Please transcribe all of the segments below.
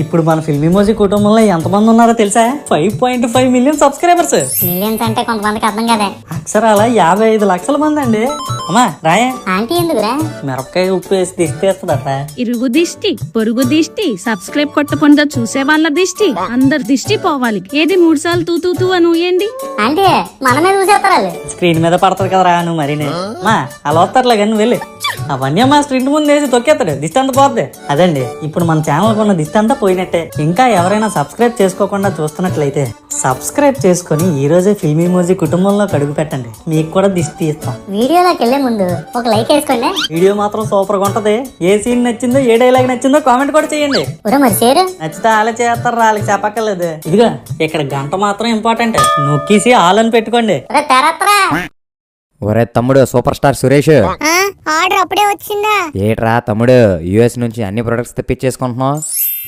ఇప్పుడు మన film emoji కుటుంబంలో ఎంతమంది ఉన్నారో తెలుసా? 5.5 మిలియన్ సబ్స్క్రైబర్స్. మిలియన్స్ అంటే కొంతమందికి అర్థం కదా. అక్షరాల 55 లక్షల మంది అండి. అమ్మా రాయే. ఆంటీ ఎందుకురా? మిరపకాయ ఉప్పు వేసి దిష్టేస్తుందట. ఇరుగు దిష్టి, పొరుగు దిష్టి, సబ్స్క్రైబ్ కొట్టకుండా చూసే వాళ్ళ దిష్టి, అందరి దిష్టి పోవాలి. ఏది 3 సార్లు తూ తూ తూ అని ఊయండి. ఆంటీ మనమే చూసేస్తారు వాళ్ళు. స్క్రీన్ మీద పడతారు కదరా నువ్వు మరినే. మా అలా వస్తారులే కానీ వెళ్ళి అవన్నీ మా స్క్రీన్ ముందు వేసి తొక్కేస్తాడు, దిష్టి అంతా పోద్ది. అదండి ఇప్పుడు మన ఛానల్ కొన్న దిష్టి అంతా పోయినట్టే. ఇంకా ఎవరైనా సబ్స్క్రైబ్ చేసుకోకుండా చూస్తున్నట్లయితే సబ్స్క్రైబ్ చేసుకుని ఈ రోజే ఫిల్మ్ ఇమోజీ కుటుంబంలో అడుగు పెట్టండి, మీకు కూడా దిష్టి ఇస్తాం. వీడియోలోకి వెళ్లే ముందు ఒక లైక్ వేసుకోండి. వీడియో మాత్రం సూపర్ గా ఉంటది. ఏ సీన్ నచ్చిందో, ఏ డైలాగ్ నచ్చిందో కామెంట్ కూడా చేయండి. మరి షేర్ నచ్చితే వాళ్ళే చేస్తారు, వాళ్ళకి చెప్పక్కర్లేదు. ఇదిగా ఇక్కడ గంట మాత్రం ఇంపార్టెంట్, నొక్కేసి ఆల్ అని పెట్టుకోండి. ఒరే తమ్ముడు, సూపర్ స్టార్ సురేష్, ఆర్డర్ అప్పుడే వచ్చిందా? ఏట్రా తమ్ముడు, యుఎస్ నుంచి అన్ని ప్రొడక్ట్స్ తెప్పించేసుకుంటున్నావు?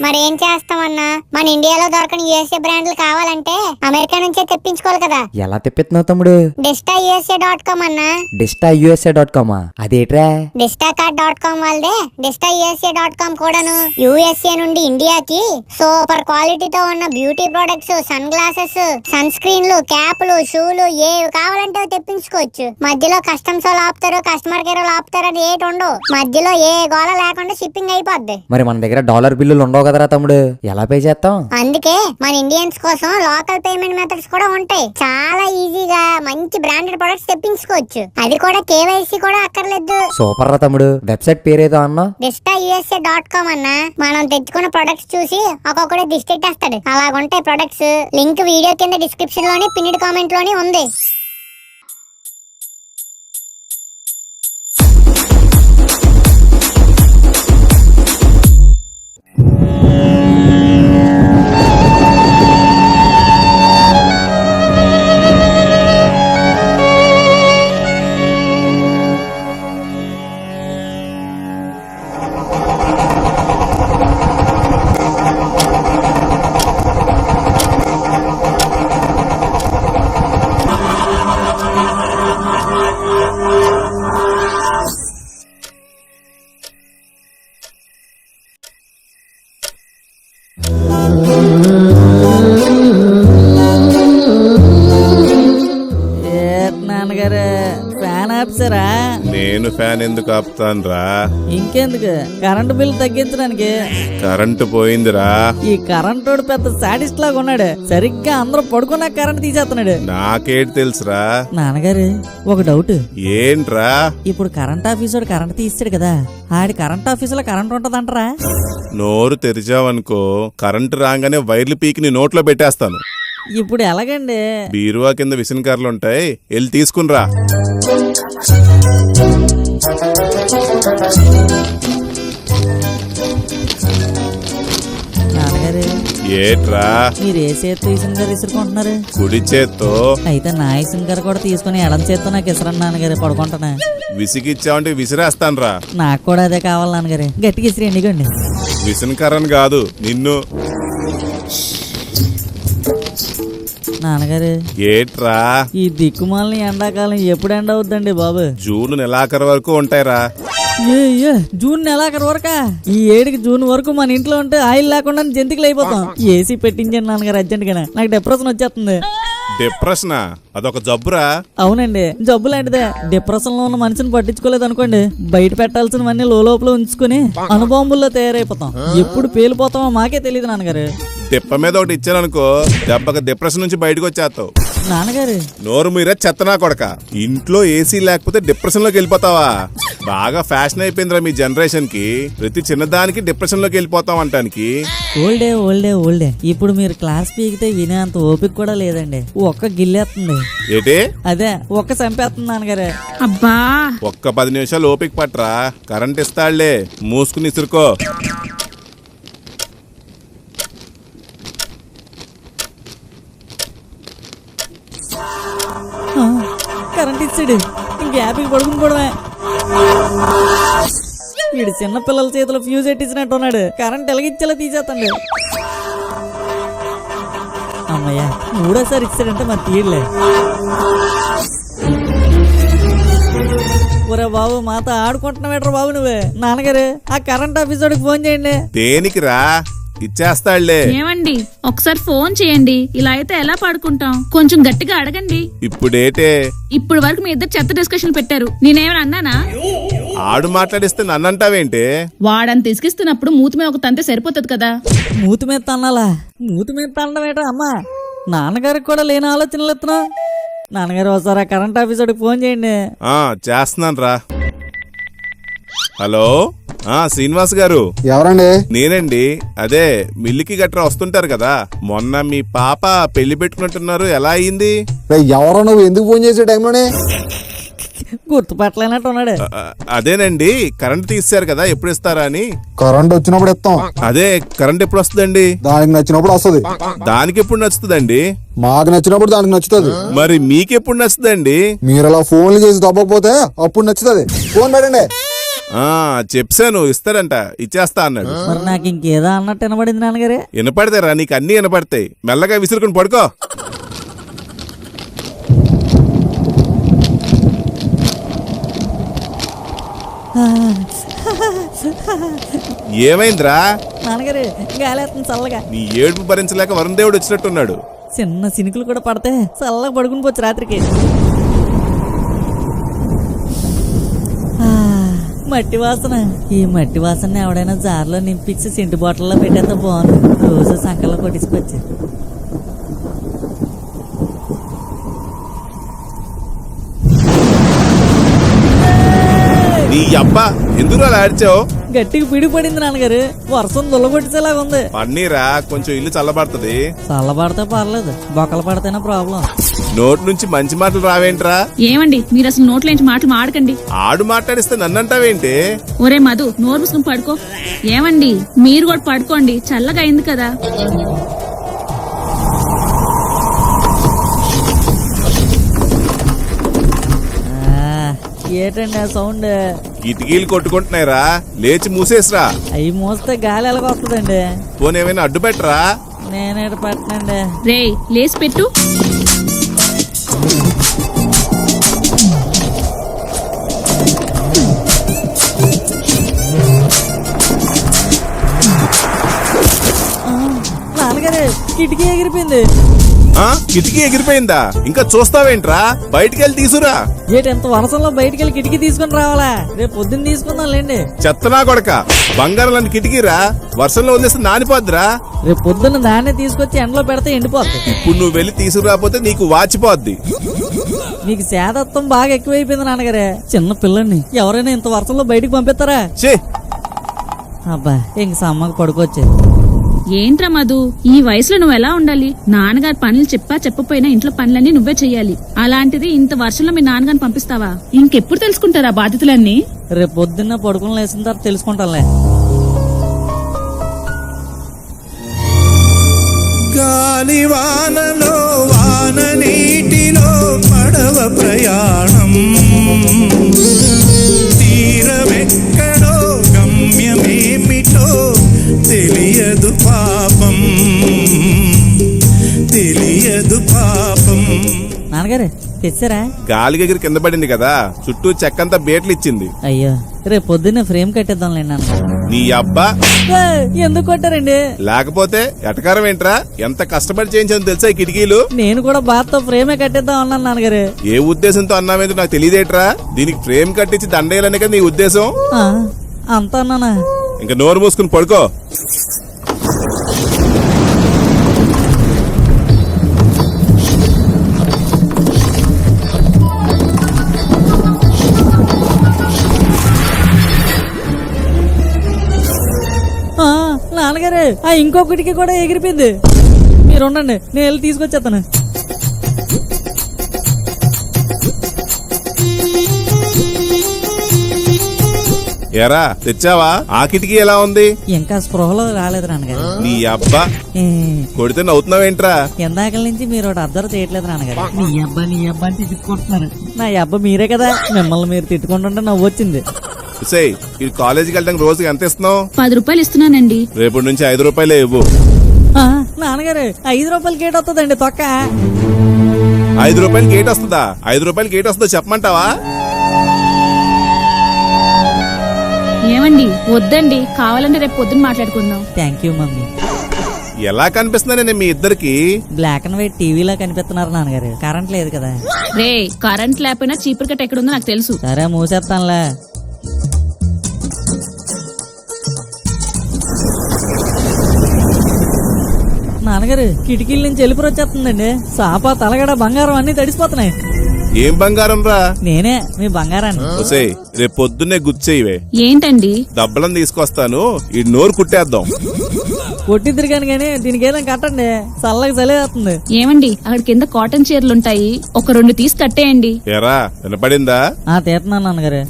మరి ఏం చేస్తామన్నా, మన ఇండియాలో దొరకని యూఎస్ఏ బ్రాండ్లు కావాలంటే అమెరికా నుంచే తెప్పించుకోవాలి కదా. ఎలా తెప్పిస్తున్నావు తమ్ముడు? DistaUSA.com అన్నా. DistaUSA.com అదేట్రా? Distacat.com వాళ్ళదే DistaUSA.com కూడాను. యూఎస్ఏ నుండి ఇండియాకి సూపర్ క్వాలిటీతో ఉన్న బ్యూటీ ప్రొడక్ట్స్, సన్ గ్లాసెస్, సన్ స్క్రీన్లు, క్యాప్లు, షూలు ఏవి కావాలంటే అవి తెప్పించుకోవచ్చు. మధ్యలో కస్టమ్స్ వాళ్ళు ఆపుతారు, కస్టమర్ కేర్ వాళ్ళు ఆపుతారు అని ఏటి ఉండవు. మధ్యలో ఏ గోళ లేకుండా షిప్పింగ్ అయిపోద్ది. మరి మన దగ్గర డాలర్ బిల్లులు ఉండవు కదరా తమ్ముడు, ఎలా పే చేస్తాం? అందుకే మన ఇండియన్స్ కోసం లోకల్ పేమెంట్ మెథడ్స్ కూడా ఉంటాయి. చాలా ఈజీగా మంచి బ్రాండెడ్ ప్రొడక్ట్స్ తెప్పించుకోవచ్చు. అది కూడా కేవైసీ కూడా అక్కర్లేదు. సూపర్ రా తమ్ముడు. వెబ్సైట్ పేరేదో అన్నా? DistaUSA.com అన్నా. మనం తెచ్చుకున్న ప్రొడక్ట్స్ చూసి ఒక్కొక్కడే దిష్టి పెట్టేస్తాడు. అలాగుంటాయి ప్రొడక్ట్స్. లింక్ వీడియో కింద డిస్క్రిప్షన్ లోని పిన్నిడ్ కామెంట్ లోని ఉంది. నాన్నగారు ఫ్యాన్ ఆపుతారా? నేను ఫ్యాన్ ఎందుకు ఆపుతాను రా? ఇంకెందుకు, కరెంటు బిల్ తగ్గించడానికి. కరెంటు పోయిందిరా. ఈ కరెంటు పెద్ద సాడిస్ట్ లాగా ఉన్నాడు. సరిగ్గా అందరూ పడుకున్నా కరెంట్ తీసేస్తున్నాడు. నాకేటి తెలుసురా? నాన్నగారు ఒక డౌట్. ఏంట్రా? ఇప్పుడు కరెంట్ ఆఫీసర్ కరెంట్ తీస్తాడు కదా, ఆడి కరెంట్ ఆఫీసులో కరెంట్ ఉంటదంటారా? నోరు తెరిచావనుకో కరెంటు రాగానే వైర్లు పీకి నీ నోట్లో పెట్టేస్తాను. ఇప్పుడు ఎలాగండి? బీరువా కింద విసినకర్రలు ఉంటాయి, వెళ్ళి తీసుకునిరా. నాన్నగారు ఏట్రా? మీరు ఏ చేత్తో ఇసున్ గారు ఇసురుకుంటున్నారు? కుడి చేత్తో. అయితే నా ఇసున్ గారు కూడా తీసుకుని ఎడం చేత్తో నాకు ఇసరండి నాన్నగారు, పడుకుంటానా. విసిగిచ్చావంటే విసిరేస్తాను రా. నాకు కూడా అదే కావాలి నాన్నగారు, గట్టిగా ఇసిరి ఎండిగండి. విసినకర్రని కాదు నిన్ను. నాన్నగారు ఏట్రా? ఈ దిక్కుమాలని ఎండాకాలం ఎప్పుడు ఎండ అవుద్దండి బాబు? జూన్ నెలాఖరు వరకు ఉంటాయిరా. జూన్ నెలాఖరు వరకా? ఈ ఏడుకి జూన్ వరకు మన ఇంట్లో ఉంటే ఆయిల్ లేకుండా జంతికలు అయిపోతాం. ఏసీ పెట్టించండి నాన్నగారు అర్జెంట్ గా, నాకు డిప్రెషన్ వచ్చేస్తుంది. డిప్రెషనా? అదొక జబ్బురా. అవునండి, జబ్బు లాంటిదే. డిప్రెషన్ లో ఉన్న మనిషిని పట్టించుకోలేదు అనుకోండి, బయట పెట్టాల్సినవన్నీ లోపల ఉంచుకుని అణుబాంబుల్లో తయారైపోతాం. ఎప్పుడు పేలిపోతామో మాకే తెలియదు నాన్నగారు. తిప్ప మీద ఒకటి ఇచ్చాననుకో, దెబ్బకి డిప్రెషన్ నుంచి బయటకు వచ్చేస్తావు. నాన్నగారు నోరు మీరే చెత్తనా కొడక. ఇంట్లో ఏసీ లేకపోతే డిప్రెషన్ లోకి వెళ్ళిపోతావా? బాగా ఫ్యాషన్ అయిపోయిందిరా మీ జనరేషన్ కి. ప్రతి చిన్నదానికి డిప్రెషన్ లోకి వెళ్ళిపోతాం అంటానికి. ఓల్డే ఓల్డే ఓల్డే. ఇప్పుడు మీరు క్లాస్ పీకితే వినేంత ఓపిక కూడా లేదండి. ఒక్క గిల్లేస్తుంది. ఏటే? అదే ఒక్క చంపేస్తుంది నాన్నగారు. అబ్బా, ఒక్క 10 నిమిషాలు ఓపిక పట్రా, కరెంట్ ఇస్తాడులే, మూసుకుని ఇసురుకో. కరెంట్ ఇచ్చాడు, ఇంక హ్యాపీగా పడుకుని పోవడమే. వీడు చిన్న పిల్లల చేతిలో ఫ్యూజ్ ఎట్టించినట్టు ఉన్నాడు. కరెంట్ ఎలాగిచ్చేలా తీసేస్తాడు. అమ్మయ్యా, మూడోసారి ఇచ్చాడంటే మరి తీయలే. ఒరే బాబు, మాతో ఆడుకుంటున్నావేట్రా బాబు నువ్వే. నాన్నగారు ఆ కరెంట్ ఆఫీసర్కి ఫోన్ చేయండి. దేనికి రా? ఇచ్చేస్తాడులే. ఏమండి ఒకసారి ఫోన్ చేయండి. ఇలా అయితే ఎలా పడుకుంటాం? కొంచెం గట్టిగా అడగండి. ఇప్పుడేటే ఇప్పుడు వరకు మీ ఇద్దరు చెత్త డిస్కషన్ పెట్టారు. నేనేమైనా అన్నానా? ఆడు మాట్లాడిస్తే నన్నంటావేంటే? వాడని తీసుకిస్తున్నప్పుడు మూతి మీద ఒక తంతే సరిపోతుంది కదా. మూతి మీద తన్నాలా? మూతి మీద తనడం ఏంటో అమ్మా. నాన్నగారికి కూడా లేని ఆలోచనలు ఎత్తున్నా. నాన్నగారు ఒకసారి ఆ కరెంట్ ఆఫీసర్కి ఫోన్ చేయండి. చేస్తున్నాను రా. హలో, శ్రీనివాస్ గారు. ఎవరండి? నేనండి. అదే మిల్లుకి గట్రా వస్తుంటారు కదా. మొన్న మీ పాప పెళ్లి పెట్టుకున్నట్టున్నారు, ఎలా అయింది? ఎవరో నువ్వు ఎందుకు ఫోన్ చేసే టైంలోనే? గుర్తుపట్టలేనట్టు ఉన్నాడు. అదేనండి, కరెంట్ తీసారు కదా, ఎప్పుడు ఇస్తారా అని. కరెంట్ వచ్చినప్పుడు ఇస్తాం. అదే కరెంట్ ఎప్పుడు వస్తుందండి? దానికి నచ్చినప్పుడు వస్తుంది. దానికి ఎప్పుడు నచ్చుతుందండి? మాకు నచ్చినప్పుడు దానికి నచ్చుతుంది. మరి మీకెప్పుడు నచ్చుతుందండి? మీరు అలా ఫోన్లు చేసి దబ్బకపోతే అప్పుడు నచ్చుతుంది. ఫోన్ పెట్టండి. చెప్పాను ఇస్తారంట, ఇచ్చేస్తా అన్నాడు. మరి నాకు ఇంకేదో అన్నట్టు వినబడింది నాన్నగారే. వినపడతారా? నీకు అన్ని వినపడతాయి. మెల్లగా విసురుకుని పడుకో. ఏమైందిరా? నాన్నగారు గాలేస్తుంది చల్లగా. నీ ఏడుపు భరించలేక వరుణ్ దేవుడు వచ్చినట్టున్నాడు. చిన్న సినుకులు కూడా పడితే చల్లగా పడుకుని పోవచ్చు రాత్రికి. మట్టి వాసన. ఈ మట్టి వాసన ఎవడైనా జార్లో నింపించి సెంటు బాటిల్లో పెట్టేస్తే బాగుంది. రోజు సంకల్లో కొట్టించుకొచ్చి. నీ అబ్బా ఎందుకు అలా ఆడిచావు? గట్టిగా పిడిపడింది నాన్నగారు. వర్షం దుల్లగొట్టేలాగా ఉంది. పన్నీరా, కొంచెం ఇల్లు చల్లబడుతుంది. చల్లబడితే పర్లేదు, బొక్కలు పడితేనే ప్రాబ్లం. నోటి నుంచి మంచి మాటలు రావేంట్రా? ఏమండి మీరు అసలు నోట్లోంచి మాటలు మాడకండి. ఆడు మాట్లాడిస్తే నన్నంటావేంటి? ఒరే మధు, నోరు మూసుకుని పడుకో. ఏమండి మీరు కూడా పడుకోండి, చల్లగా అయింది కదా. ఏటండి ఆ సౌండ్? కిటికీలు కొట్టుకుంటున్నాయిరా, లేచి మూసేసిరా. అవి మోస్తే గాలి ఎలాగ వస్తుందండి? పోనీ ఏమైనా అడ్డు పెట్టరా? నేనేట పెట్టనండి. రేయ్ లేసి పెట్టు. నాన్నగారు కిటికీ ఎగిరిపోయింది. కిటికీ ఎగిరిపోయిందా? ఇంకా చూస్తావేంట్రా? బయటికెళ్ళి తీసురా. ఏటి ఎంత వర్షంలో బయటికెళ్ళి కిటికీ తీసుకుని రావాలా? రేపు పొద్దున్న తీసుకుందాం లేండి. చెత్తనా కొడక, బంగారం లాంటి కిటికీరా, వర్షంలో వదిలేస్తే నానిపోద్దిరా. రేపు పొద్దున్న దాన్నే తీసుకొచ్చి ఎండలో పెడితే ఎండిపోద్ది. ఇప్పుడు నువ్వు వెళ్ళి తీసుకురాపోతే నీకు వాచిపోద్ది. నీకు శాదత్వం బాగా ఎక్కువైపోయింది నాన్నగారే. చిన్న పిల్లని ఎవరైనా ఇంత వర్షంలో బయటికి పంపిస్తారా? అబ్బా ఇంక సమ్మకు పడుకోవచ్చు. ఏంట్రా మధు, ఈ వయసులో నువ్వు ఎలా ఉండాలి? నాన్నగారు పనులు చెప్పపోయినా ఇంట్లో పనులన్నీ నువ్వే చెయ్యాలి. అలాంటిది ఇంత వర్షంలో మీ నాన్నగారిని పంపిస్తావా? ఇంకెప్పుడు తెలుసుకుంటారా బాధ్యతలన్నీ? రేపు పొద్దున్న పడుకుని లేచిన తర్వాత తెలుసుకుంటాలే. గాలివానలో వాన నీటిలో పడవ ప్రయాణం, తీరమెక్కడో గమ్యమేమిటో తెలియదు పాపం, తెలియదు పాపం. నాన్నగారు తెచ్చారా? గాలి ఎగిరి కింద పడింది కదా, చుట్టూ చెక్కంతా బేట్లు ఇచ్చింది. అయ్యో రేపు పొద్దున్న ఫ్రేమ్ కట్టేద్దాంలేండి నాన్నగారు. నీ అబ్బా ఎందుకు కొట్టారండి? లేకపోతే ఎటకారం ఏంట్రా? ఎంత కష్టపడి చేయించాను తెలుసా ఈ కిటికీలు? నేను కూడా బాత్తో ఫ్రేమే కట్టేద్దాం అన్నాను నాన్నగారు. ఏ ఉద్దేశంతో అన్నావేంటో నాకు తెలియదేట్రా? దీనికి ఫ్రేమ్ కట్టించి దండేయాలనే కదా నీ ఉద్దేశం? అంతా అన్నానా? ఇంకా నోరు మూసుకుని పడుకో. నాన్నగారు ఇంకొకటికి కూడా ఎగిరిపోయింది. మీరు ఉండండి, నేను వెళ్ళి తీసుకొచ్చేస్తాను. ఎరా తెచ్చావా? ఆ కిటికీ ఎలా ఉంది? ఇంకా స్పృహలో రాలేదు నాన్నగారు. నీ అబ్బా కొడితే నవ్వుతున్నావేంట్రా? ఎందాకల నుంచి మీరు ఒకటి అబ్జర్వ్ చేయట్లేదు నాన్నగారు. నీ అబ్బా అని తిట్టుకుంటున్నారు. నా అబ్బా మీరే కదా, మిమ్మల్ని మీరు తిట్టుకుంటుంటే నవ్వు వచ్చింది. ఈ కాలేజీకి వెళ్ళడానికి రోజుకి ఎంత ఇస్తున్నావు? 10 రూపాయలు ఇస్తున్నానండి. రేపటి నుంచి 5 రూపాయలే ఇవ్వు. నాన్నగారు 5 రూపాయలు గేట్ వస్తుందండి తొక్క. 5 రూపాయలు గేట్ వస్తుందా? 5 రూపాయలు గేట్ వస్తుందో చెప్పమంటావా? ఏమండి వద్దండి, కావాలంటే రేపు పొద్దున్న మాట్లాడుకుందాం. Thank you mummy. ఎలా కనిపిస్తున్నానే మీ ఇద్దరికి? బ్లాక్ అండ్ వైట్ టీవీలో కనిపిస్తున్నారు నాన్నగారు, కరెంట్ లేదు కదా. రే కరెంట్ లేకపోయినా చీపురు కట్ట ఎక్కడుందో నాకు తెలుసు. సరే మూసేస్తానులే. నాన్నగారు కిటికీల నుంచి ఎలుపురు వచ్చేస్తుందండి. సాపా తలగడ బంగారం అన్ని తడిసిపోతున్నాయి. ఏం బంగారం రా? నేనే మీ బంగారాన్ని. ఒసేయ్, రేపు పొద్దున్నే గుచ్చేయివే. ఏంటండి? డబ్బలం తీసుకొస్తాను, ఈ నోరు కుట్టేద్దాం. కొట్టి తిరిగాను కానీ దీనికి ఏదైనా కట్టండి, చల్లగా చలివేస్తుంది. ఏమండి అక్కడ కింద కాటన్ చీరలుంటాయి, ఒక 2 తీసి కట్టేయండి. ఏరా వినపడిందా? తీస్తున్నాను నాన్నగారు.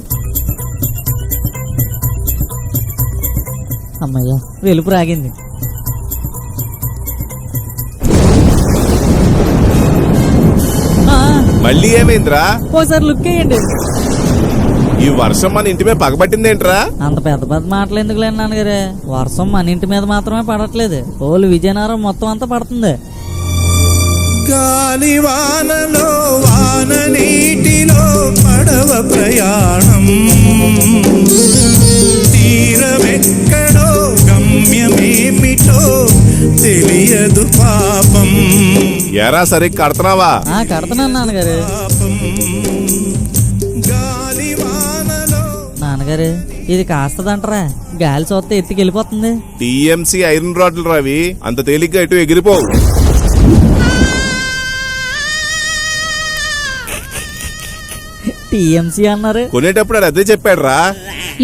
అమ్మయ్యా వెలుపు రాగింది. మళ్ళీ ఏమైందిరా? ఓసారి లుక్ వేయండి. ఈ వర్షం మన ఇంటి మీద పగబట్టిందేంట్రా? అంత పెద్ద పెద్ద మాటలు ఎందుకు లేని నాన్నగారు, వర్షం మన ఇంటి మీద మాత్రమే పడట్లేదు, ఓలు విజయనగరం మొత్తం అంతా పడుతుంది. గాలి వానలో వాన నీటిలో పడవ ప్రయాణం, తీరమెక్కడో గమ్యమేమిటో తెలియదు పాపం. ఎరా సరే కడతనావా? కడుతున్నాను నాన్నగారు. పాపం గాలి వానలో. నాన్నగారు ఇది కాస్తదంటరా, గాలి చూస్తే ఎత్తుకెళ్ళిపోతుంది. టీఎంసీ ఐరన్ రాడ్లు రావి, అంత తేలిగ్గా ఇటు ఎగిరిపోవు. టీఎంసీ అన్నారు. కొనేటప్పుడు అది అదే చెప్పాడు రా.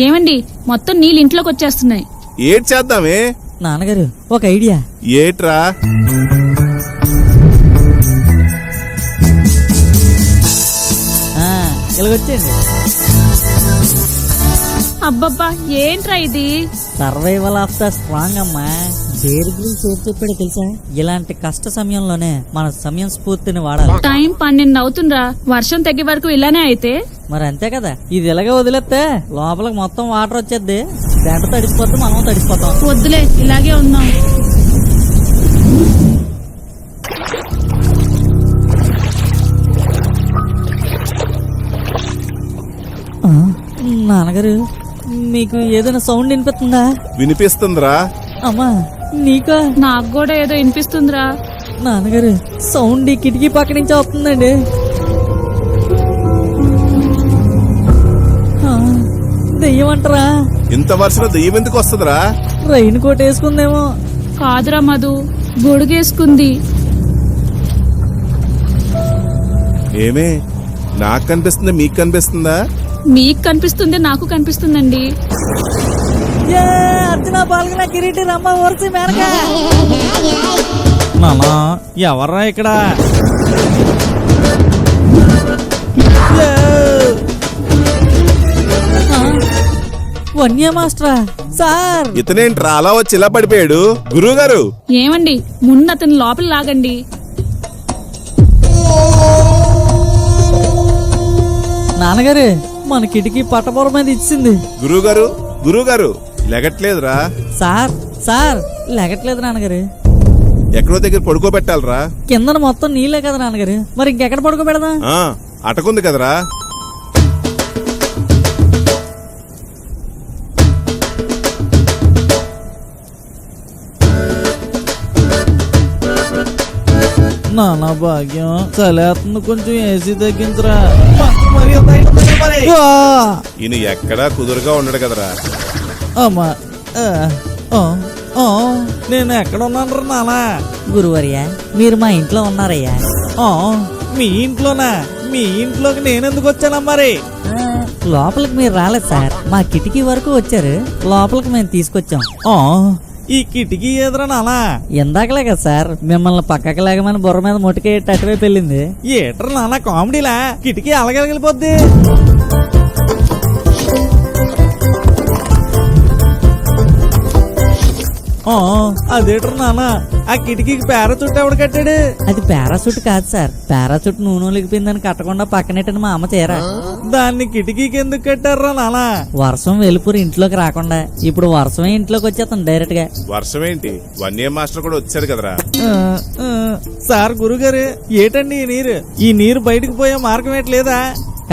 ఏమండి మొత్తం నీళ్ళు ఇంట్లోకి వచ్చేస్తున్నాయి. ఏట్ చేద్దామే? నాన్నగారు ఒక ఐడియా. ఏట్రా? ఇలాగొచ్చేయండి. అబ్బబ్బా ఏంట్రా ఇది? సర్వైవల్ ఆఫ్ ద స్ట్రాంగ్ అమ్మా. బేర్ గ్రిల్స్ ఏం చెప్పాడో తెలుసా? ఇలాంటి కష్ట సమయంలోనే మన సమయం స్ఫూర్తిని వాడాలి. టైం 12 అవుతుందిరా, వర్షం తగ్గే వరకు ఇలానే అయితే. మరి అంతే కదా, ఇది ఇలాగే వదిలేస్తే లోపలికి మొత్తం వాటర్ వచ్చేద్ది, గంట తడిసిపోతే మనం తడిసిపోతాం. వద్దులే ఇలాగే ఉందాం. నాన్నగారు మీకు ఏదైనా సౌండ్ వినిపిస్తుందా? వినిపిస్తుందిరా. అమ్మా నీకా? నాకు కూడా ఏదో వినిపిస్తుందిరా. నాన్నగారు సౌండ్ ఈ కిటికీ పక్క నుంచి వస్తుందండి. దెయ్యమంటారా? ఇంత వర్షంలో దెయ్యం ఎందుకు వస్తుందిరా? రైన్ కోట్ వేసుకుందేమో. కాదురా మధు, గొడుగేసుకుంది. ఏమే, నాకు కనిపిస్తుంది మీకు కనిపిస్తుందా? మీకు కనిపిస్తుంది, నాకు కనిపిస్తుందండి. అర్జున పాల్గొన కిరీటి రమ్మ ఊర్చి మేనక. మామా ఎవర్రా ఇక్కడ? వన్య మాస్టరా? సార్ ఇతనేంట్రా అలా వచ్చి ఇలా పడిపోయాడు? గురువు గారు ఏమండి ముందు అతను లోపల లాగండి. నాన్నగారు మన కిటికీ పట్టపొర మీద ఇచ్చింది. గురువు గారు లెగట్లేదురా? సార్ సార్ లెగట్లేదు నాన్నగారు. ఎక్కడో దగ్గర పడుకోబెట్టాలరా. కిందన మొత్తం నీళ్ళే కదా నాన్నగారు, మరి ఇంకెక్కడ పడుకోబెడదా? అటకుంది కదరా. నాన్న భాగ్యం చలేస్తుంది, కొంచెం ఏసీ తగ్గించరా. ఈయన ఎక్కడా కుదురుగా ఉండడు కదరా. అమ్మా నేను ఎక్కడ ఉన్నాను నాన్న? గురువర్యా మీరు మా ఇంట్లో ఉన్నారయ్యా. మీ ఇంట్లోనా? మీ ఇంట్లోకి నేనెందుకు వచ్చానా మరి? లోపలికి మీరు రాలేదు సార్, మా కిటికీ వరకు వచ్చారు, లోపలికి మేము తీసుకొచ్చాం. ఈ కిటికీ ఎదురా నానా? ఇందాకలే కదా సార్ మిమ్మల్ని పక్కకి లేకమని బుర్ర మీద ముటికేట్టి అటువైపు వెళ్ళింది. ఏటర్ నాన్న కామెడీలా? కిటికీ అలాగెళ్ళిపోద్ది. అదేటర్ నాన్న, ఆ కిటికీకి పారాచూట్ ఎవడు కట్టాడు? అది పారాచూట్ కాదు సార్, పారాచూట్ నూనె ఒలిగిపోయిందని కట్టకుండా పక్కనెట్టని మా అమ్మ చేరా. దాన్ని కిటికీకి ఎందుకు కట్టారా నాన్న? వర్షం వెలుపురు ఇంట్లోకి రాకుండా. ఇప్పుడు వర్షమే ఇంట్లోకి వచ్చేస్తాం డైరెక్ట్ గా. వర్షం ఏంటి, వన్య మాస్టర్ కూడా వచ్చాడు కదరా. సార్ గురుగారు ఏటండి ఈ నీరు బయటకు పోయే మార్గం ఏట్లేదా?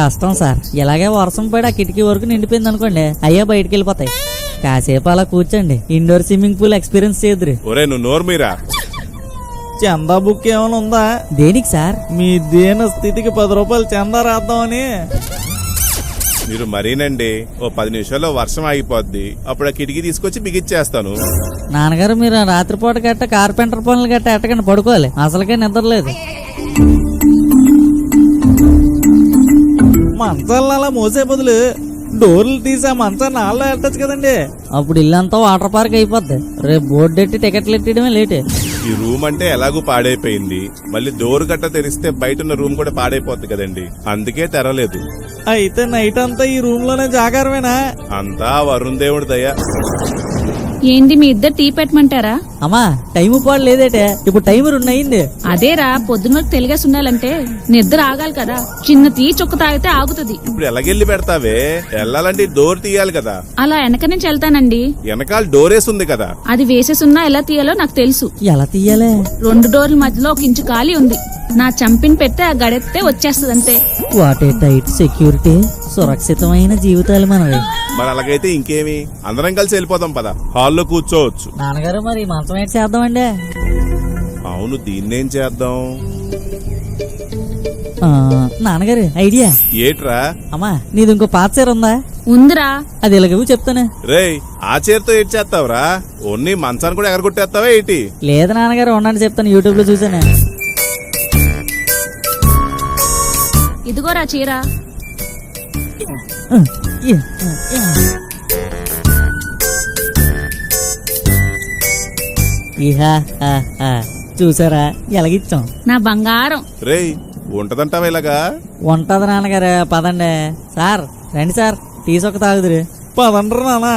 కష్టం సార్, ఇలాగే వర్షం పడి ఆ కిటికీ వరకు నిండిపోయింది అనుకోండి, అయ్యా బయటకు వెళ్ళిపోతాయి. కాసేపు అలా కూర్చోండి, ఇండోర్ స్విమ్మింగ్ పూల్ ఎక్స్పీరియన్స్ చేద్దరు. ఒరే నువ్వు నోరు మీరా. చందా బుక్ ఏమైనా ఉందా? దేనికి సార్? మీ దీన స్థితికి 10 రూపాయలు చందా రాద్దామని. మీరు మరీనండి, ఓ 10 నిమిషాల్లో వర్షం ఆగిపోద్ది, అప్పుడు ఆ కిటికీ తీసుకొచ్చి బిగిచ్చేస్తాను. నాన్నగారు మీరు రాత్రిపూట గట్ట కార్పెంటర్ పనులు గట్ట ఎట్టకండి, పడుకోవాలి, అసలుకే నిద్రలేదు. మంచాలను అలా మోసే బదులు డోర్లు తీసి ఆ మంచాన్ని ఆళ్ళ ఎట్టచ్చు కదండి. అప్పుడు ఇల్లంతా వాటర్ పార్క్ అయిపోద్ది. రేపు బోర్డు ఎట్టి టికెట్లు ఎట్టడమే లేటే. ఈ రూమ్ అంటే ఎలాగూ పాడైపోయింది, మళ్ళీ డోర్ గట్ట తెరిస్తే బయట ఉన్న రూమ్ కూడా పాడైపోద్ది కదండి, అందుకే తెరలేదు. అయితే నైట్ అంతా ఈ రూమ్ లోనే జాగారమేనా? అంతా వరుణ్ దేవుడి దయ. ఏంటి మీ ఇద్దరు టీ పెట్టమంటారా? అమ్మా టైము పాడు లేదేటే, ఇప్పుడు టైం 2 అయింది. అదేరా, పొద్దున్న తెలిగేసి ఉండాలంటే నిద్ర ఆగాలి కదా. చిన్న టీ చొక్క తాగితే ఆగుతుంది. ఇప్పుడు ఎలాగెళ్ళి పెడతావే? వెళ్ళాలంటే డోర్ తీయాలి కదా. అలా వెనక నుంచి వెళ్తానండి. వెనకాల డోరేసి ఉంది కదా. అది వేసేసున్నా ఎలా తీయాలో నాకు తెలుసు. ఎలా తీయాలి? 2 డోర్ల మధ్యలో 1 ఇంచు ఖాళీ ఉంది. నా చంపిని పెడితే ఆ గడెత్తే వచ్చేస్తుంది అంతే. వాటే టైట్ సెక్యూరిటీ, సురక్షితమైన జీవితాలు మనవి. మరి అలాగైతే ఇంకేమి, అందరం కలిసి వెళ్ళిపోదాం పద, హాల్లో కూర్చోవచ్చు. నాన్నగారు మరి మంచం ఏంటి చేద్దామండి? అవును, దీన్నేం చేద్దాం? నాన్నగారు ఐడియా. ఏట్రా? అమ్మా నీది ఇంకో పాత చీర ఉందా? ఉందిరా. అది ఇలాగ చెప్తానే. రేయ్, ఆ చీరతో ఏడ్ చేస్తావురా? ఓన్లీ మంచాన్ని కూడా ఎగరగొట్టేస్తావా ఏంటి? లేదు నాన్నగారు, ఉండండి చెప్తాను, యూట్యూబ్ లో చూసానే. ఇదిగోరా చీర. చూసారా ఎలాగిచ్చాం? నా బంగారం. రేయ్, ఉంటదంటావా ఇలాగా? ఉంటది నాన్నగారు, పదండి. సార్ రండి సార్, తీసొక్క తాగుదురు. పదండ్రు నానా.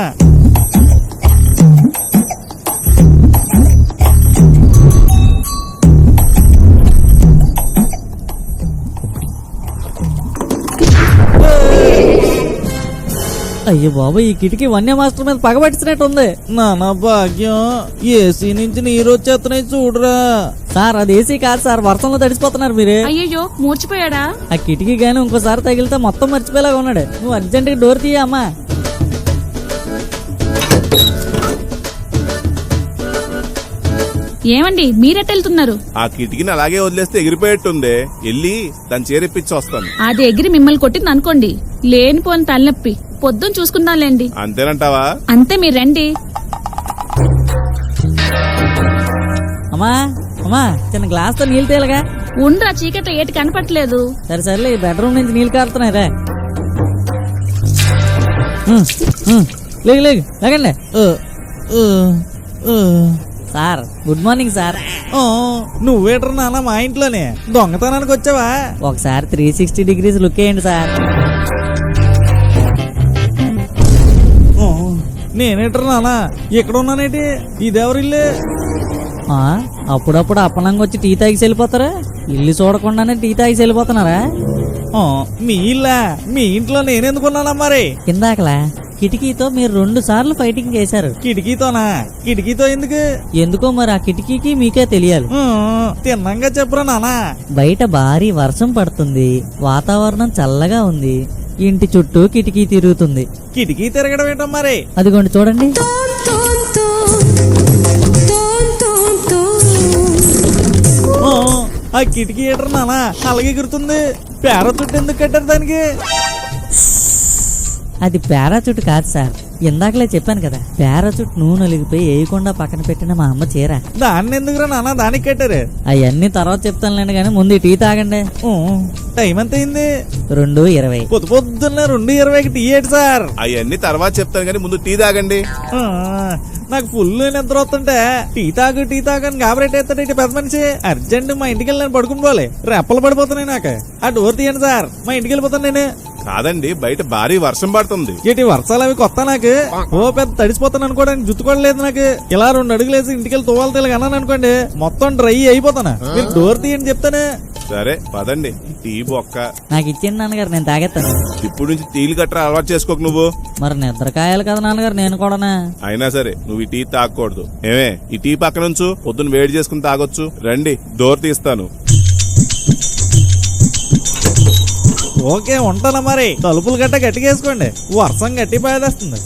అయ్యో బాబు, ఈ కిటికీ వన్య మాస్టర్ మీద పగబట్టినట్టు ఉంది. నానా భాగ్యం, ఏసీ నుంచి నీరు వచ్చేస్తున్నాయి చూడరా. సార్ అది ఏసీ కాదు సార్, వర్షంలో తడిసిపోతున్నారు మీరే. అయ్యయ్యో, మూర్చిపోయాడా? ఆ కిటికీ గానీ ఇంకోసారి తగిలితే మొత్తం మర్చిపోయేలాగా ఉన్నాడు. నువ్వు అర్జెంట్ గా డోర్ తీయ అమ్మా. ఏమండి మీరెట్టెళ్తున్నారు? ఆ కిటికీని అలాగే వదిలేస్తే ఎగిరిపోయేట్టుంది, వెళ్ళి దాన్ని చేరిప్పించి వస్తాను. అది ఎగిరి మిమ్మల్ని కొట్టింది అనుకోండి, లేనిపోని తలనొప్పి. పొద్దున్న చూసుకుందాంలేండి. అంతేనంటావా? అంతే, మీరు రండి. అమ్మా అమ్మా, చిన్న గ్లాస్ తో నీళ్ళు తేలగా. ఉండ్రా, చీకట్లో ఏటి కనపట్లేదు. సరే సరేలే, ఈ బెడ్రూమ్ నుంచి నీళ్ళు కారుతున్నాయి రా. లేగు లేగు లేకండి. Sir good morning sir. నువ్వేట్రా నాన్న మా ఇంట్లోనే దొంగతనానికి వచ్చావా? ఒకసారి 360 డిగ్రీస్ లుక్ వేయండి సార్. నేనేట్రా నాన్న ఇక్కడ ఉన్నానేటి? ఇదెవరిల్లు? అప్పుడప్పుడు అప్పనంగా వచ్చి టీ తాగి వెళ్ళిపోతారా? ఇల్లు చూడకుండానే టీ తాగి వెళ్ళిపోతున్నారా? మీ ఇల్లా? మీ ఇంట్లో నేనెందుకున్నానా మరి? ఇందాకలా కిటికీతో మీరు 2 సార్లు ఫైటింగ్ చేశారు. కిటికీతోనా? కిటికీతో ఎందుకు? ఎందుకో మరి ఆ కిటికీకి మీకే తెలియాలి. తిన్నంగా చెప్పురా నానా. బయట భారీ వర్షం పడుతుంది, వాతావరణం చల్లగా ఉంది, ఇంటి చుట్టూ కిటికీ తిరుగుతుంది. కిటికీ తిరగడం ఏంటో మరి? అదిగోండి చూడండి. ఆ కిటికీ ఏటరా నానా అలాగే ఎగురుతుంది? పారాచూట్ ఎందుకు కట్టారు దానికి? అది పారాచూట్ కాదు సార్, ఇందాకలే చెప్పాను కదా, పారాచూట్ నూనె ఒలిగిపోయి వేయకుండా పక్కన పెట్టిన మా అమ్మ చీర. దాన్ని ఎందుకురా నాన్న దానికి కట్టారు? అవన్నీ తర్వాత చెప్తానులేండి, కానీ ముందు టీ తాగండి. టైం ఎంత అయింది? 2:20. పొద్దున్నే 2:20కి టీ ఏంటి సార్? అవన్నీ తర్వాత చెప్తాను, కానీ ముందు టీ తాగండి. నాకు ఫుల్ నిద్ర వస్తుంటే టీ తాగు అని గాబరేట్ ఎత్తాడు ఇటు పెద్ద మనిషి. అర్జెంట్ మా ఇంటికి వెళ్ళి నేను పడుకుని పోలే, రెప్పలు పడిపోతున్నాయి నాకు. ఆ డోర్ తీయండి సార్, మా ఇంటికి వెళ్ళిపోతాను నేను. కాదండి, బయట భారీ వర్షం పడుతుంది. ఇటు వర్షాలు అవి కొత్త నాకు. ఓ పెద్ద తడిసిపోతాను అనుకోవడానికి జుట్టుకోవట్లేదు నాకు. ఇలా 2 అడుగులు వేసి ఇంటికి వెళ్ళి తోవాలి తెలగ అన్నాను అనుకోండి, మొత్తం డ్రై అయిపోతాను. మీరు డోర్ తీయండి చెప్తాను. సరే పదండి, టీ బొక్క నాకు ఇచ్చింది నాన్నగారు, నేను తాగేస్తాను. ఇప్పుడు నుంచి టీలు గట్రా అలవాటు చేసుకోకు నువ్వు. మరి నిద్రకాయాలి కదా నాన్నగారు, నేను కూడానా? అయినా సరే నువ్వు ఈ టీ తాగకూడదు. ఏమే, ఈ టీ పక్క నుంచు, పొద్దున్న వేడి చేసుకుని తాగొచ్చు. రండి, డోర్ తీస్తాను. ఓకే ఉంటానా మరి. తలుపులు గట్ట గట్టిగా వేసుకోండి, వర్షం గట్టి పాడేస్తుంది.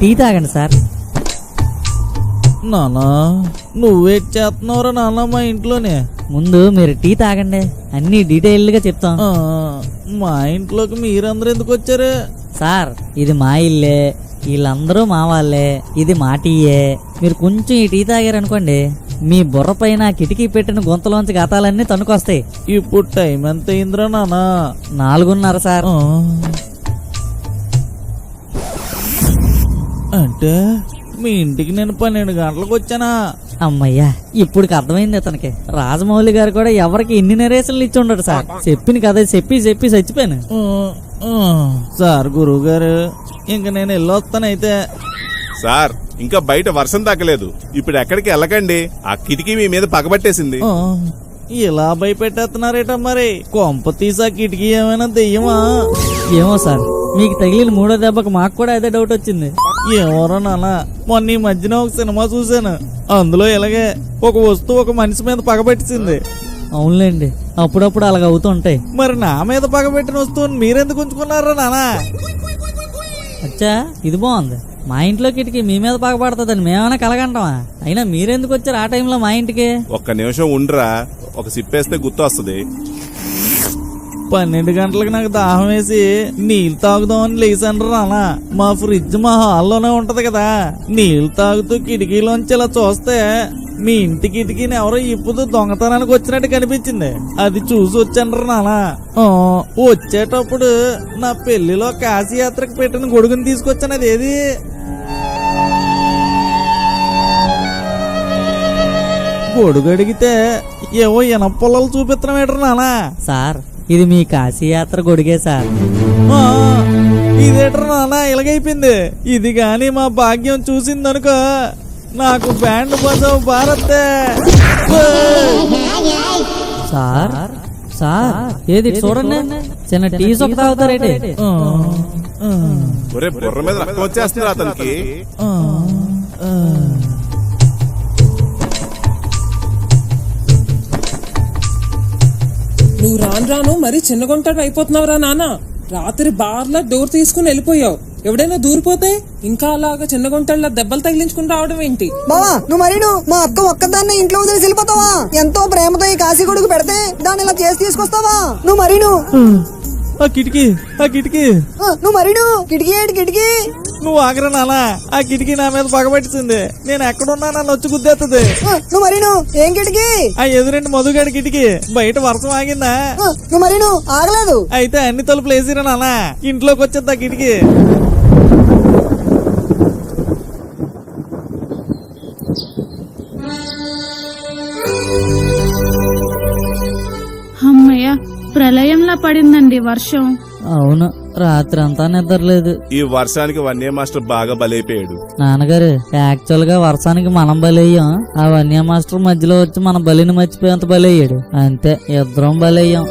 టీ తాగండి సార్. నానా నువ్వేట్ చేస్తున్నావురా నాన్న మా ఇంట్లోనే? ముందు మీరు టీ తాగండి, అన్ని డీటెయిల్డ్ గా చెప్తాం. ఆ, మా ఇంట్లోకి మీరందరూ ఎందుకు వచ్చారు? సార్ ఇది మా ఇల్లే, వీళ్ళందరూ మా వాళ్ళే, ఇది మా టీయే. మీరు కొంచెం ఈ టీ తాగారనుకోండి, మీ బుర్ర పైన కిటికీ పెట్టిన గొంతులోంచి గతాలన్నీ తణుకొస్తాయి. ఇప్పుడు టైం ఎంత అయిందిరా నానా? 4:30 సార్. అంటే మీ ఇంటికి నేను 12 గంటలకు వచ్చానా? అమ్మయ్యా, ఇప్పుడుకి అర్థమైంది అతనికి. రాజమౌళి గారు కూడా ఎవరికి ఇన్ని నరేషన్లు ఇచ్చి ఉండడు సార్. చెప్పిన కదా చెప్పి చచ్చిపోయాను. సార్ గురువు గారు, ఇంక నేను వెళ్ళొస్తానైతే. సార్ ఇంకా బయట వర్షం తగ్గలేదు, ఇప్పుడు ఎక్కడికి వెళ్ళకండి. ఆ కిటికీ మీ మీద పగబట్టేసింది. ఇలా భయపెట్టేస్తున్నారేట మరి? కొంప తీసా కిటికీ ఏమైనా దెయ్యమా? ఏమో సార్, మీకు తగిలిన 3వ దెబ్బకు మాకు కూడా అదే డౌట్ వచ్చింది. ఏమోరా నాన్న, మొన్న ఈ మధ్యన ఒక సినిమా చూశాను, అందులో ఇలాగే ఒక వస్తువు ఒక మనిషి మీద పగబెట్టింది. అవునులేండి, అప్పుడప్పుడు అలాగ అవుతుంటాయి. మరి నా మీద పగబెట్టిన వస్తువుని మీరెందుకు ఉంచుకున్నారా నానా? అచ్చా, ఇది బాగుంది. మా ఇంట్లో కిటికీ మీ మీద పగబడుతుందని మేమైనా కలగంటామా? అయినా మీరెందుకు వచ్చారు ఆ టైంలో మా ఇంటికి? ఒక్క నిమిషం ఉండరా, ఒక సిప్పేస్తే గుర్తు వస్తుంది. 12 గంటలకు నాకు దాహం వేసి నీళ్ళు తాగుదామని లేచాను రానా. మా ఫ్రిడ్జ్ మా హాల్లోనే ఉంటది కదా. నీళ్ళు తాగుతూ కిటికీలోంచి ఇలా చూస్తే మీ ఇంటి కిటికీని ఎవరో ఇప్పుడు దొంగతనానికి వచ్చినట్టు కనిపించింది. అది చూసి వచ్చాను నానా. వచ్చేటప్పుడు నా పెళ్లిలో కాశీయాత్రకు పెట్టిన గొడుగుని తీసుకొచ్చాను. అది ఏది? గొడుగు అడిగితే ఏవో ఇనప పొలాలు చూపిస్తున్నాం ఏంటరు నానా. సార్ ఇది మీ కాశీయాత్ర గొడిగే సార్. ఇదేట్రా నాన్న ఇలాగైపోయింది? ఇది గాని మా భాగ్యం చూసిందనుకో, నాకు band Bajao Bharat. Sir sir ఏది చూడండి, చిన్న టీ సొక్క తాగుతారేంటి? ఒరే బుర్ర మీద రక్తం వచ్చేస్తుంది అతనికి. నువ్వు రాను మరి చిన్న గుంటడు అయిపోతున్నావురా నాన్న. రాత్రి బార్లా డోర్ తీసుకుని వెళ్ళిపోయావు. ఎవడైనా దూరిపోతే ఇంకా అలాగా చిన్న గుంటల్లో దెబ్బలు తగిలించుకుని రావడం ఏంటి? బావా నువ్వు మా అక్క ఒక్కదాన్ని ఇంట్లో వదిలేసి వెళ్ళిపోతావా? ఎంతో ప్రేమతో ఈ కాశీ గొడుగు పెడితే దాన్ని ఇలా చేసి తీసుకొస్తావా? ఆ కిటికీ కిటికీ ఏంటి కిటికీ? నువ్వు ఆగరా నాన్న. ఆ కిటికీ నా మీద పగబెట్టింది. నేను ఎక్కడున్నా నన్ను వచ్చి గుద్దేస్తుంది. ఏం కిటికీ? ఆ ఎదురింటి మధుగాడి కిటికీ. బయట వర్షం ఆగిందా? ఆగలేదు. అయితే అన్ని తలుపులు వేసిరా నాన్న. ఇంట్లోకి వచ్చేది ఆ కిటికీ. అమ్మయ్య, ప్రళయంలా పడిందండి వర్షం. అవును, రాత్రి అంతా నిద్రలేదు. ఈ వర్షానికి వన్య మాస్టర్ బాగా బలైపోయాడు. నాన్నగారు, యాక్చువల్ గా వర్షానికి మనం బలయ్యాం. ఆ వన్య మాస్టర్ మధ్యలో వచ్చి మన బలిని మర్చిపోయేంత బలయ్యాడు. అంతే, ఇద్దరం బలయ్యాం.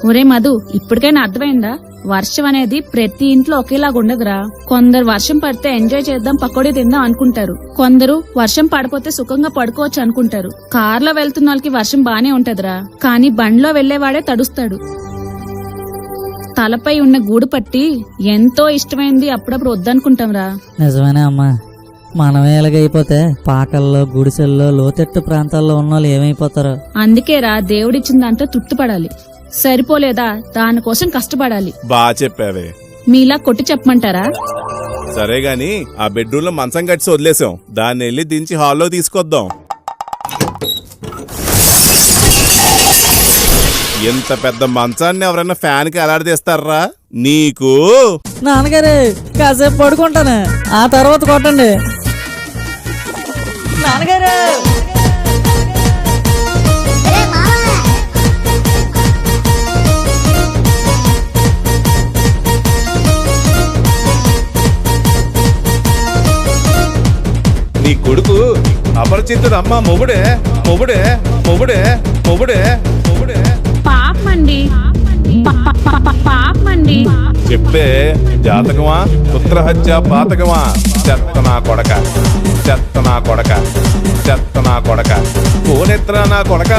ఒరే మధు, ఇప్పటికైనా అర్థమైందా? వర్షం అనేది ప్రతి ఇంట్లో ఒకేలాగా ఉండదురా. కొందరు వర్షం పడితే ఎంజాయ్ చేద్దాం, పకోడీ తిందాం అనుకుంటారు. కొందరు వర్షం పడిపోతే సుఖంగా పడుకోవచ్చు అనుకుంటారు. కార్లో వెళ్తున్న వాళ్ళకి వర్షం బానే ఉంటదిరా, కానీ బండ్లో వెళ్లేవాడే తడుస్తాడు. తలపై ఉన్న గూడు పట్టి ఎంతో ఇష్టమైంది అప్పుడప్పుడు వద్దనుకుంటాం రా. నిజమేనే అమ్మా. మనమే ఎలాగైపోతే పాకల్లో, గుడిసెల్లో, లోతెట్టు ప్రాంతాల్లో ఉన్న వాళ్ళు ఏమైపోతారో. అందుకేరా దేవుడిచ్చిన దాంతో తృప్తి పడాలి. సరిపోలేదా, దానికోసం కష్టపడాలి. బాగా చెప్పావే. మీలా కొట్టి చెప్పమంటారా? సరే గాని ఆ బెడ్రూమ్ లో మంచం కట్టి వదిలేసాం, దాన్ని వెళ్ళి దించి హాల్లో తీసుకొద్దాం. ఎంత పెద్ద మంచాన్ని ఎవరైనా ఫ్యాన్ కి ఎలాడదీస్తారా నీకు? నాన్నగారు కాసేపు పడుకుంటాను, ఆ తర్వాత కొట్టండి. నాన్నగారు నీ కొడుకు అపరిచితుడు అమ్మా. మొగుడే మొగుడే మొగుడే మొగుడే మొగుడే పాపమండి, పాపమండి. చెప్పే జాతకమా, పుత్రహత్య పాతకమా? చెత్త నా కొడక, చెత్త నా కొడక, చెత్త నా కొడక, కోనెత్ర నా కొడక.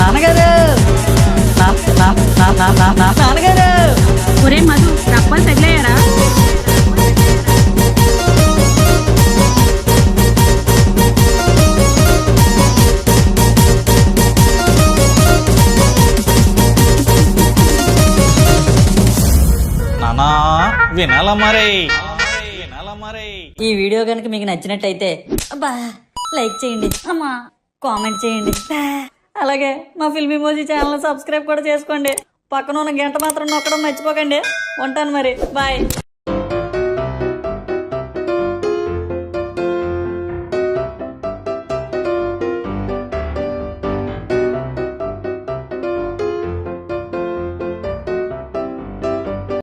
నాన్నగారు, నాన్నగారు. ఒరే మధు, డబ్బాలు తగిలాయారా? వినాలా మరి ఈ వీడియో కనుక మీకు నచ్చినట్టయితే అబ్బా లైక్ చేయండి, అమ్మా కామెంట్ చేయండి, అలాగే మా ఫిల్మ్ ఇమోజీ ఛానల్ సబ్స్క్రైబ్ కూడా చేసుకోండి. పక్కన ఉన్న గంట మాత్రం నొక్కడం మర్చిపోకండి. ఉంటాను మరి, బాయ్.